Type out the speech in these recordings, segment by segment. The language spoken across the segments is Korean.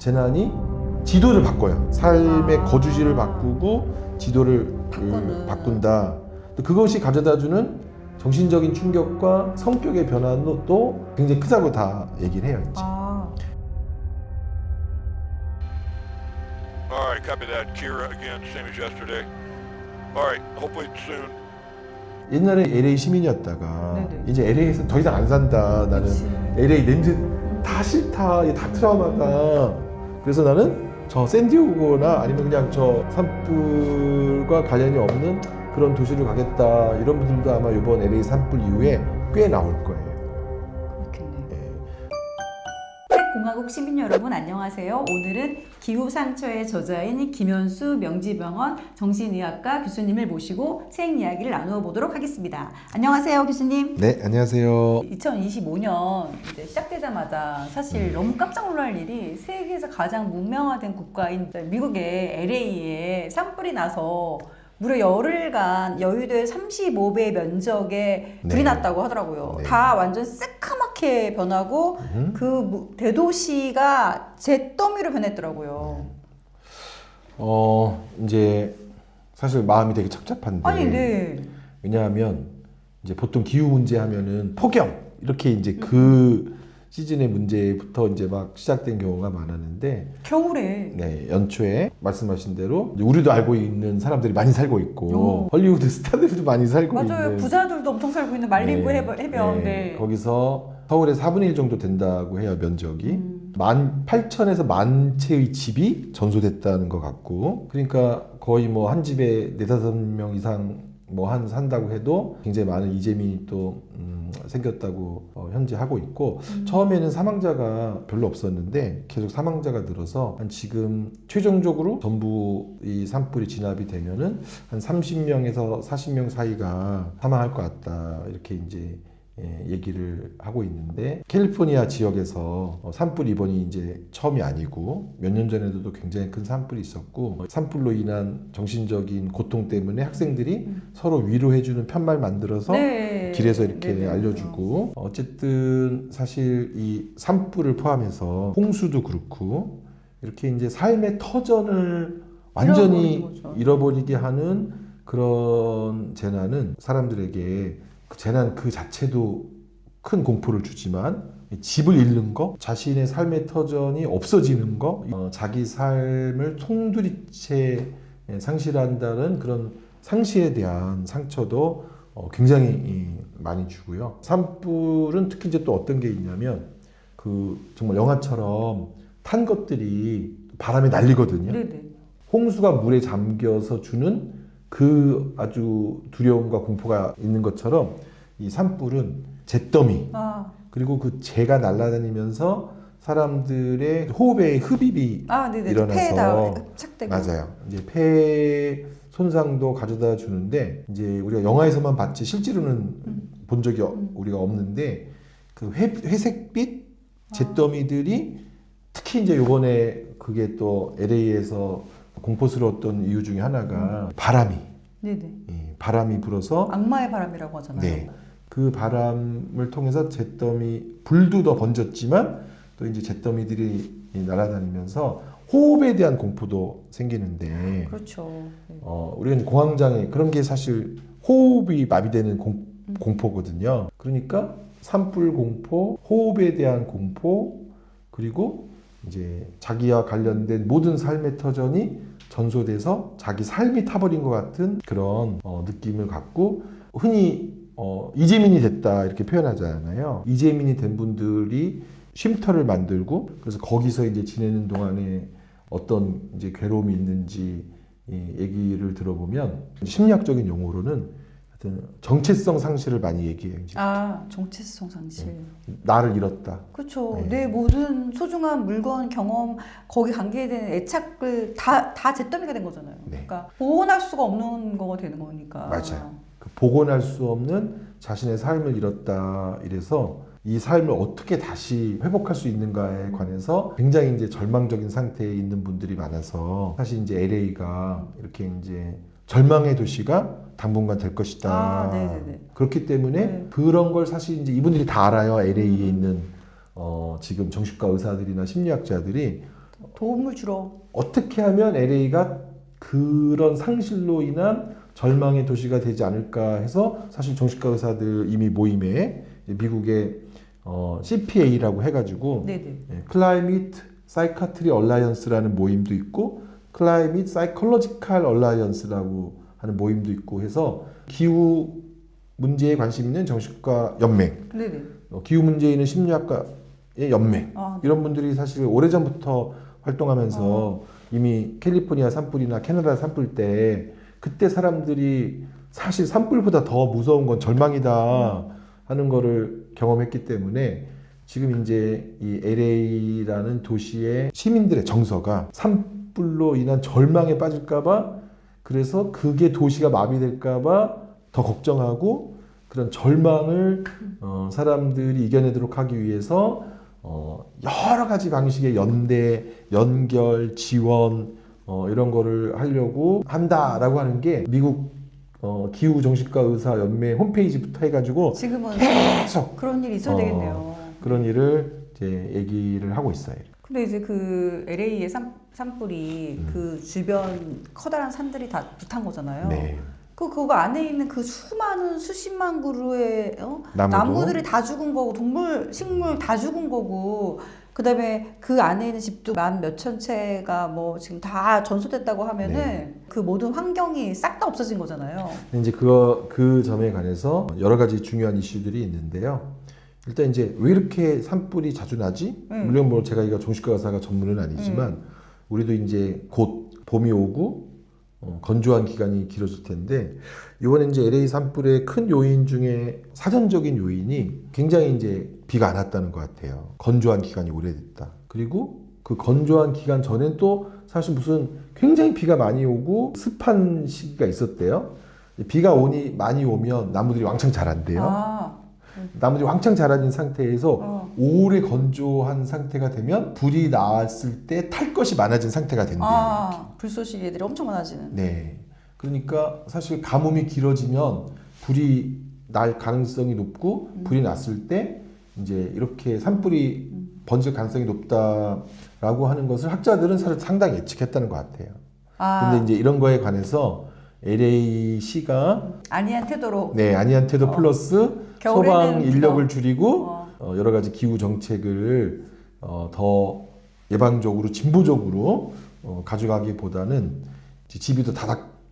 재난이 지도를 바꿔요. 삶의 거주지를 바꾸고 지도를 바꾼다. 그것이 가져다주는 정신적인 충격과 성격의 변화도 굉장히 크다고 다 얘기를 해요. 이제. Alright, copy that. Kira again, same as yesterday. Alright, hopefully soon. 옛날에 LA 시민이었다가 네네. 이제 LA에서 더 이상 안 산다. 나는 그치. LA 냄새 다 싫다. 이게 다 트라우마다. 그래서 나는 저 샌디에고나 아니면 그냥 저 산불과 관련이 없는 그런 도시를 가겠다. 이런 분들도 아마 이번 LA 산불 이후에 꽤 나올 거예요. 그렇겠네요. 공화국 시민 여러분 안녕하세요. 오늘은 기후상처의 저자인 김현수 명지병원 정신의학과 교수님을 모시고 책 이야기를 나누어 보도록 하겠습니다. 안녕하세요, 교수님. 네, 안녕하세요. 2025년 이제 시작되자마자 사실 너무 깜짝 놀랄 일이 세계에서 가장 문명화된 국가인 미국의 LA에 산불이 나서 무려 열흘간 여의도의 35배 면적에 불이 네. 났다고 하더라고요. 네. 다 완전 새카맣게 변하고 그 대도시가 잿더미로 변했더라고요. 이제 사실 마음이 되게 착잡한데. 아니, 네. 왜냐하면 이제 보통 기후 문제 하면은 폭염 이렇게 이제 그 시즌의 문제부터 이제 막 시작된 경우가 많았는데, 겨울에. 네, 연초에 말씀하신 대로 이제 우리도 알고 있는 사람들이 많이 살고 있고 헐리우드 스타들도 많이 살고 맞아요. 있는, 부자들도 엄청 살고 있는 말리부 네, 해변. 네. 거기서 서울의 4분의 1 정도 된다고 해요, 면적이. 18,000에서 10,000채의 집이 전소됐다는 것 같고, 그러니까 거의 뭐 한 집에 4-5명 이상 뭐 산다고 해도 굉장히 많은 이재민이 또 생겼다고 현재 하고 있고, 처음에는 사망자가 별로 없었는데 계속 사망자가 늘어서 한 지금 최종적으로 전부 이 산불이 진압이 되면은 한 30명에서 40명 사이가 사망할 것 같다, 이렇게 이제 얘기를 하고 있는데, 캘리포니아 지역에서 산불 이번이 이제 처음이 아니고 몇 년 전에도 굉장히 큰 산불이 있었고, 산불로 인한 정신적인 고통 때문에 학생들이 서로 위로해주는 편말 만들어서 네. 길에서 이렇게 네네. 알려주고, 어쨌든 사실 이 산불을 포함해서 홍수도 그렇고 이렇게 이제 삶의 터전을 완전히 잃어버리는 거죠. 잃어버리게 하는 그런 재난은 사람들에게 그 재난 그 자체도 큰 공포를 주지만, 집을 잃는 거, 자신의 삶의 터전이 없어지는 거, 자기 삶을 송두리째 상실한다는 그런 상실에 대한 상처도 굉장히 많이 주고요. 산불은 특히 이제 또 어떤 게 있냐면, 그 정말 영화처럼 탄 것들이 바람에 날리거든요. 네네. 홍수가 물에 잠겨서 주는 그 아주 두려움과 공포가 있는 것처럼 이 산불은 잿더미, 그리고 그 재가 날아다니면서 사람들의 호흡에 흡입이 네네. 일어나서, 폐에다 착되고. 맞아요. 이제 폐 손상도 가져다 주는데, 이제 우리가 영화에서만 봤지 실제로는 본 적이 우리가 없는데, 그 회색빛 잿더미들이 특히 이제 요번에 그게 또 LA에서 공포스러웠던 이유 중에 하나가 바람이 바람이 불어서, 악마의 바람이라고 하잖아요. 네, 그 바람을 통해서 잿더미, 불도 더 번졌지만 또 이제 잿더미들이 날아다니면서 호흡에 대한 공포도 생기는데, 그렇죠. 네. 우리는 공황장애, 그런 게 사실 호흡이 마비되는 공포거든요. 그러니까 산불 공포, 호흡에 대한 공포, 그리고 이제 자기와 관련된 모든 삶의 터전이 전소돼서 자기 삶이 타버린 것 같은 그런 느낌을 갖고, 흔히 이재민이 됐다 이렇게 표현하잖아요. 이재민이 된 분들이 쉼터를 만들고, 그래서 거기서 이제 지내는 동안에 어떤 이제 괴로움이 있는지 얘기를 들어보면, 심리학적인 용어로는 하여튼 정체성 상실을 많이 얘기해요. 이제. 정체성 상실. 나를 잃었다. 그렇죠. 네. 내 모든 소중한 물건, 경험, 거기 관계된 애착을 다 잿더미가 된 거잖아요. 네. 그러니까 복원할 수가 없는 거가 되는 거니까. 맞아요. 그 복원할 수 없는 자신의 삶을 잃었다. 이래서 이 삶을 어떻게 다시 회복할 수 있는가에 관해서 굉장히 이제 절망적인 상태에 있는 분들이 많아서, 사실 이제 LA가 이렇게 이제 절망의 도시가 당분간 될 것이다. 네네네. 그렇기 때문에 그런 걸 사실 이제 이분들이 다 알아요. LA에 있는 지금 정신과 의사들이나 심리학자들이 도움을 주러. 어떻게 하면 LA가 그런 상실로 인한 절망의 도시가 되지 않을까 해서 사실 정신과 의사들 이미 모임에 미국의 CPA라고 해가지고 네네. Climate Psychiatry Alliance라는 모임도 있고 Climate Psychological Alliance라고 하는 모임도 있고 해서 기후 문제에 관심 있는 정신과 연맹, 네네. 기후 문제에 있는 심리학과의 연맹 아, 이런 분들이 사실 오래전부터 활동하면서 이미 캘리포니아 산불이나 캐나다 산불 때 그때 사람들이 사실 산불보다 더 무서운 건 절망이다 하는 거를 경험했기 때문에 지금 이제 이 LA라는 도시의 시민들의 정서가 산불로 인한 절망에 빠질까봐 그래서 그게 도시가 마비될까봐 더 걱정하고 그런 절망을 사람들이 이겨내도록 하기 위해서 여러 가지 방식의 연대, 연결, 지원 이런 거를 하려고 한다라고 하는 게 미국 기후정신과 의사 연맹 홈페이지부터 해가지고 지금은 계속 그런 일이 있어야 되겠네요. 그런 일을 이제 얘기를 하고 있어요. 근데 이제 그 LA의 산불이 그 주변 커다란 산들이 다 불탄 거잖아요. 네. 그거 안에 있는 그 수많은 수십만 그루의 나무도? 나무들이 다 죽은 거고 동물, 식물 다 죽은 거고 그다음에 그 안에 있는 집도 만 몇천 채가 뭐 지금 다 전소됐다고 하면은 네. 그 모든 환경이 싹 다 없어진 거잖아요. 이제 그 점에 관해서 여러 가지 중요한 이슈들이 있는데요. 일단 이제 왜 이렇게 산불이 자주 나지? 물론 뭐 제가 이거 정신과 의사가 전문은 아니지만 우리도 이제 곧 봄이 오고 건조한 기간이 길어질 텐데 이번에 이제 LA 산불의 큰 요인 중에 사전적인 요인이 굉장히 이제 비가 안 왔다는 것 같아요. 건조한 기간이 오래됐다. 그리고 그 건조한 기간 전엔 또 사실 무슨 굉장히 비가 많이 오고 습한 시기가 있었대요. 비가 많이 오면 나무들이 왕창 자란대요. 아, 나무들이 왕창 자라진 상태에서 오래 건조한 상태가 되면 불이 났을 때 탈 것이 많아진 상태가 된대요. 불쏘시 애들이 엄청 많아지는. 네. 그러니까 사실 가뭄이 길어지면 불이 날 가능성이 높고 불이 났을 때 이제 이렇게 산불이 번질 가능성이 높다라고 하는 것을 학자들은 사실 상당히 예측했다는 것 같아요. 근데 이제 이런 거에 관해서 LA시가 안이한 태도로 아니한 태도 플러스 겨울에는 소방 인력을 더, 줄이고 여러 가지 기후 정책을 더 예방적으로 진보적으로 가져가기보다는 집이 더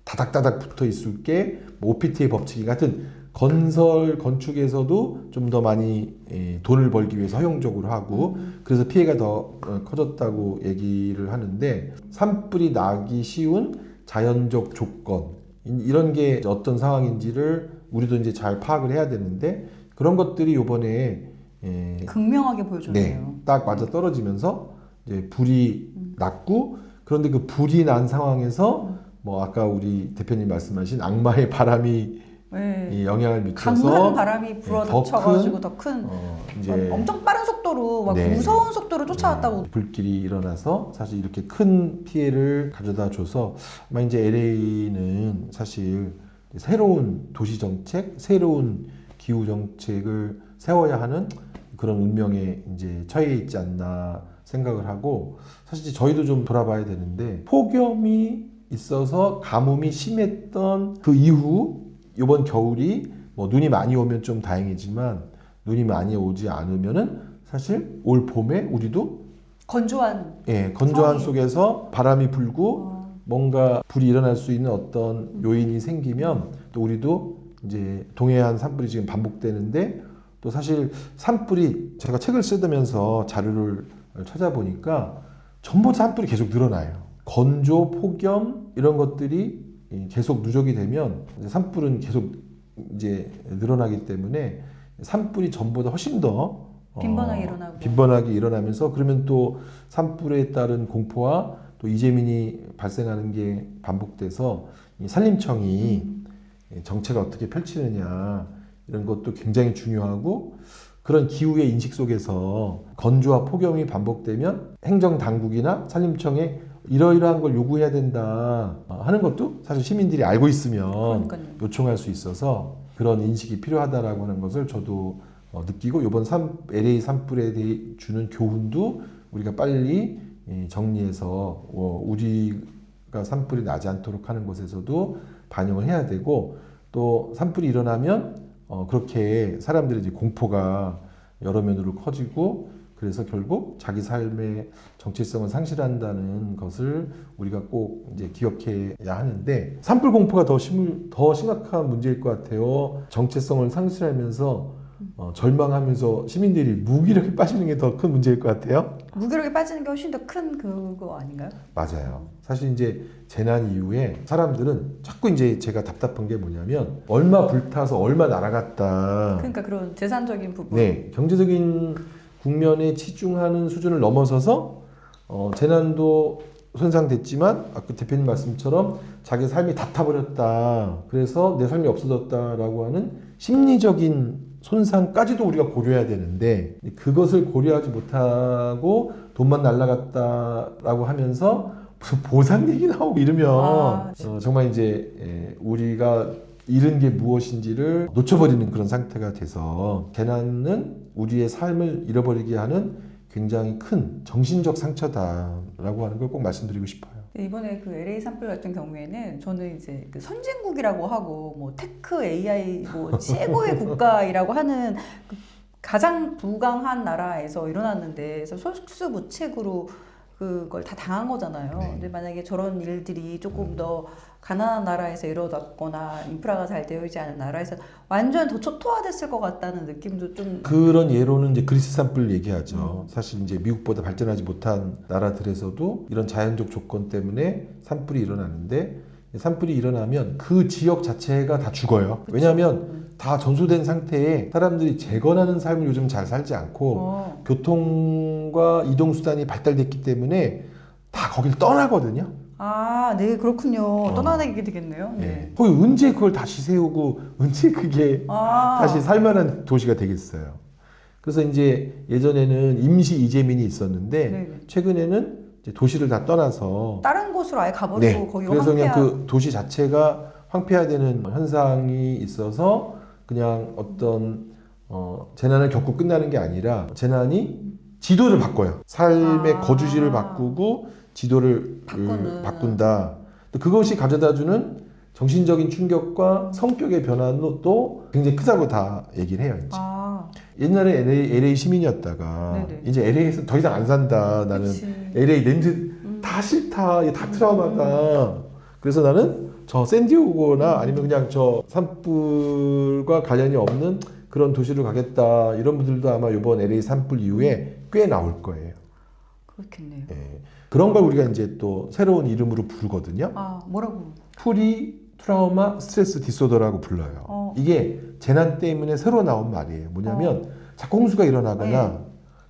다닥다닥 붙어 있을 게 OPT의 법칙이 같은 건축에서도 좀 더 많이 돈을 벌기 위해서 허용적으로 하고 그래서 피해가 더 커졌다고 얘기를 하는데 산불이 나기 쉬운 자연적 조건 이런 게 어떤 상황인지를 우리도 이제 잘 파악을 해야 되는데 그런 것들이 이번에 극명하게 보여줬네요. 딱 맞아 떨어지면서 이제 불이 났고 그런데 그 불이 난 상황에서 뭐 아까 우리 대표님 말씀하신 악마의 바람이 이 영향을 미쳐서 강한 바람이 불어닥쳐가지고 더 큰 이제 엄청 빠른 속도로 막 네. 무서운 속도로 쫓아왔다고. 불길이 일어나서 사실 이렇게 큰 피해를 가져다 줘서 아마 이제 LA는 사실 새로운 도시 정책, 새로운 기후 정책을 세워야 하는 그런 운명에 이제 처해 있지 않나 생각을 하고 사실 저희도 좀 돌아봐야 되는데 폭염이 있어서 가뭄이 심했던 그 이후 이번 겨울이 뭐 눈이 많이 오면 좀 다행이지만 눈이 많이 오지 않으면은 사실 올 봄에 우리도 건조한 건조한 성이. 속에서 바람이 불고 뭔가 불이 일어날 수 있는 어떤 요인이 생기면 또 우리도 이제 동해안 산불이 지금 반복되는데 또 사실 산불이 제가 책을 쓰면서 자료를 찾아보니까 전부 산불이 계속 늘어나요. 건조, 폭염 이런 것들이 계속 누적이 되면 산불은 계속 이제 늘어나기 때문에 산불이 전보다 훨씬 더 빈번하게 일어나면서 그러면 또 산불에 따른 공포와 또 이재민이 발생하는 게 반복돼서 이 산림청이 정책을 어떻게 펼치느냐 이런 것도 굉장히 중요하고 그런 기후의 인식 속에서 건조와 폭염이 반복되면 행정당국이나 산림청에 이러이러한 걸 요구해야 된다 하는 것도 사실 시민들이 알고 있으면 그러니까요. 요청할 수 있어서 그런 인식이 필요하다라고 하는 것을 저도 느끼고 이번 LA 산불에 대해 주는 교훈도 우리가 빨리 정리해서 우리가 산불이 나지 않도록 하는 것에서도 반영을 해야 되고 또 산불이 일어나면 그렇게 사람들의 이제 공포가 여러 면으로 커지고 그래서 결국 자기 삶의 정체성을 상실한다는 것을 우리가 꼭 이제 기억해야 하는데 산불 공포가 더 심각한 문제일 것 같아요. 정체성을 상실하면서 절망하면서 시민들이 무기력에 빠지는 게 더 큰 문제일 것 같아요. 무기력에 빠지는 게 훨씬 더 큰 그거 아닌가요? 맞아요. 사실 이제 재난 이후에 사람들은 자꾸 이제 제가 답답한 게 뭐냐면 얼마 불타서 얼마 날아갔다. 그러니까 그런 재산적인 부분. 네, 경제적인 국면에 치중하는 수준을 넘어서서 재난도 손상됐지만 아까 대표님 말씀처럼 자기 삶이 다 타버렸다. 그래서 내 삶이 없어졌다라고 하는 심리적인 손상까지도 우리가 고려해야 되는데 그것을 고려하지 못하고 돈만 날라갔다라고 하면서 무슨 보상 얘기 나오고 이러면 정말 이제 우리가 잃은 게 무엇인지를 놓쳐버리는 그런 상태가 돼서 재난은 우리의 삶을 잃어버리게 하는 굉장히 큰 정신적 상처다라고 하는 걸 꼭 말씀드리고 싶어요. 이번에 그 LA 산불 같은 경우에는 저는 이제 그 선진국이라고 하고 뭐 테크 AI 뭐 최고의 국가이라고 하는 그 가장 부강한 나라에서 일어났는데 그래서 솔수무책으로 그걸 다 당한 거잖아요. 네. 근데 만약에 저런 일들이 조금 더 가난한 나라에서 일어났거나 인프라가 잘 되어 있지 않은 나라에서 완전 더 초토화됐을 것 같다는 느낌도 좀. 그런 예로는 이제 그리스 산불 얘기하죠. 사실 이제 미국보다 발전하지 못한 나라들에서도 이런 자연적 조건 때문에 산불이 일어나는데 산불이 일어나면 그 지역 자체가 다 죽어요. 그쵸? 왜냐하면 다 전소된 상태에 사람들이 재건하는 삶을 요즘 잘 살지 않고 교통과 이동수단이 발달됐기 때문에 다 거길 떠나거든요. 아, 네, 그렇군요. 떠나게 되겠네요. 네. 거기 언제 그걸 다시 세우고 언제 그게 다시 살만한 도시가 되겠어요. 그래서 이제 예전에는 임시 이재민이 있었는데 네네. 최근에는 이제 도시를 다 떠나서 다른 곳으로 아예 가버리고 네. 거기 그래서 그냥 황폐한. 그 도시 자체가 황폐화되는 현상이 있어서 그냥 어떤 재난을 겪고 끝나는 게 아니라 재난이 지도를 바꿔요. 삶의 거주지를 바꾸고 지도를 바꾼다. 또 그것이 가져다주는 정신적인 충격과 성격의 변화도 굉장히 크다고 다 얘기를 해요. 이제. 옛날에 LA 시민이었다가 네네. 이제 LA에서 더 이상 안 산다. 나는 그치. LA 냄새 다 싫다. 이게 다 트라우마다. 그래서 나는 저 샌디에고나 아니면 그냥 저 산불과 관련이 없는 그런 도시를 가겠다. 이런 분들도 아마 이번 LA 산불 이후에 꽤 나올 거예요. 그렇겠네요. 예. 그런 걸 우리가 이제 또 새로운 이름으로 부르거든요. 뭐라고? 프리 트라우마 스트레스 디소더라고 불러요. 이게 재난 때문에 새로 나온 말이에요. 뭐냐면 자꾸 홍수가 일어나거나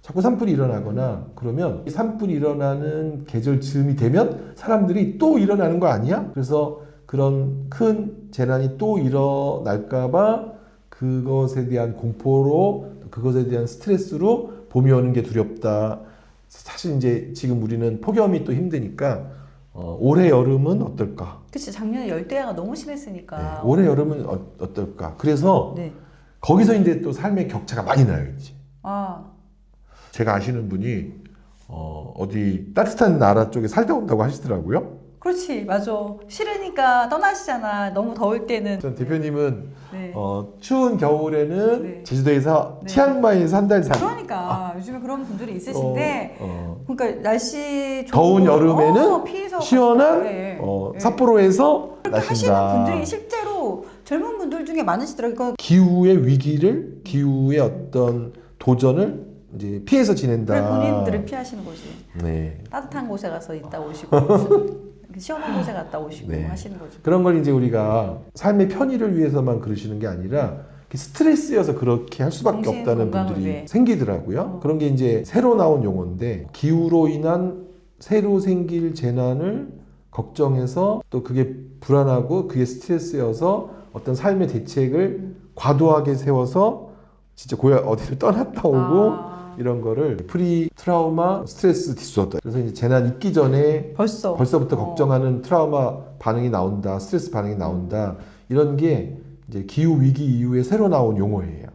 자꾸 산불이 일어나거나 그러면 이 산불이 일어나는 계절 즈음이 되면 사람들이 또 일어나는 거 아니야? 그래서 그런 큰 재난이 또 일어날까봐 그것에 대한 공포로 그것에 대한 스트레스로 봄이 오는 게 두렵다. 사실 이제 지금 우리는 폭염이 또 힘드니까 올해 여름은 어떨까? 그치, 작년에 열대야가 너무 심했으니까. 네, 올해 여름은 어떨까? 그래서 거기서 이제 또 삶의 격차가 많이 나요. 이제. 제가 아시는 분이 어디 따뜻한 나라 쪽에 살다 온다고 하시더라고요. 그렇지, 맞아. 싫으니까 떠나시잖아. 너무 더울 때는. 전 대표님은 추운 겨울에는 제주도에서 네. 치앙마이에서 한 달 산. 그러니까 요즘에 그런 분들이 있으신데 그러니까 날씨 더운 여름에는 피해서 시원한 삿포로에서 그렇게 나신다. 하시는 분들이 실제로 젊은 분들 중에 많으시더라고요. 기후의 위기를, 기후의 어떤 도전을 이제 피해서 지낸다. 그래, 본인들을 피하시는 거지. 네. 따뜻한 곳에 가서 있다 오시고 시원한 곳에 갔다 오시고 네. 하시는 거죠. 그런 걸 이제 우리가 삶의 편의를 위해서만 그러시는 게 아니라 스트레스여서 그렇게 할 수밖에 정신 없다는 건강을 분들이 위해. 생기더라고요. 그런 게 이제 새로 나온 용어인데 기후로 인한 새로 생길 재난을 걱정해서 또 그게 불안하고 그게 스트레스여서 어떤 삶의 대책을 과도하게 세워서 진짜 어디를 떠났다 오고 이런 거를 프리 트라우마 스트레스 디소더. 그래서 이제 재난 있기 전에 벌써부터 걱정하는 트라우마 반응이 나온다, 스트레스 반응이 나온다. 이런 게 이제 기후 위기 이후에 새로 나온 용어예요.